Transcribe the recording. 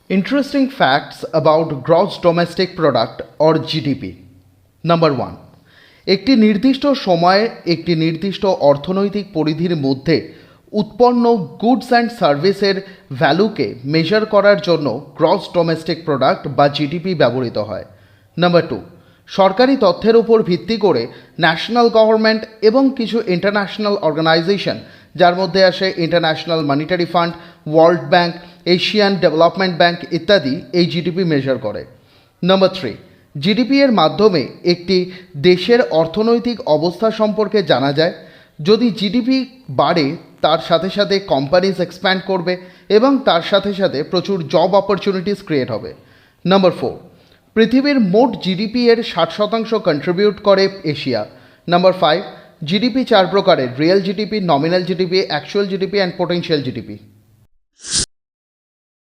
Interesting facts about gross domestic product or GDP. Number 1, একটি নির্দিষ্ট সময়ে একটি নির্দিষ্ট অর্থনৈতিক পরিধির মধ্যে উৎপন্ন গুডস অ্যান্ড সার্ভিসের ভ্যালুকে মেজার করার জন্য গ্রস ডোমেস্টিক প্রোডাক্ট বা জিডিপি ব্যবহৃত হয়। নাম্বার 2, সরকারি তথ্যের উপর ভিত্তি করে ন্যাশনাল গভর্নমেন্ট এবং কিছু ইন্টারন্যাশনাল অর্গানাইজেশন, যার মধ্যে আসে international monetary fund, world bank, Asian development bank ইত্যাদি, এই জিডিপি মেজার করে। নাম্বার 3, জিডিপি এর মাধ্যমে একটি দেশের অর্থনৈতিক অবস্থা সম্পর্কে জানা যায়। যদি জিডিপি বাড়ে তার সাথে সাথে কোম্পানিজ এক্সপ্যান্ড করবে এবং তার সাথে সাথে প্রচুর জব অপরচুনিটিস ক্রিয়েট হবে। নাম্বার 4, পৃথিবীর মোট জিডিপি এর 60% কন্ট্রিবিউট করে এশিয়া। নাম্বার 5, জিডিপি 4 প্রকারের: real GDP, nominal GDP, actual GDP and potential GDP.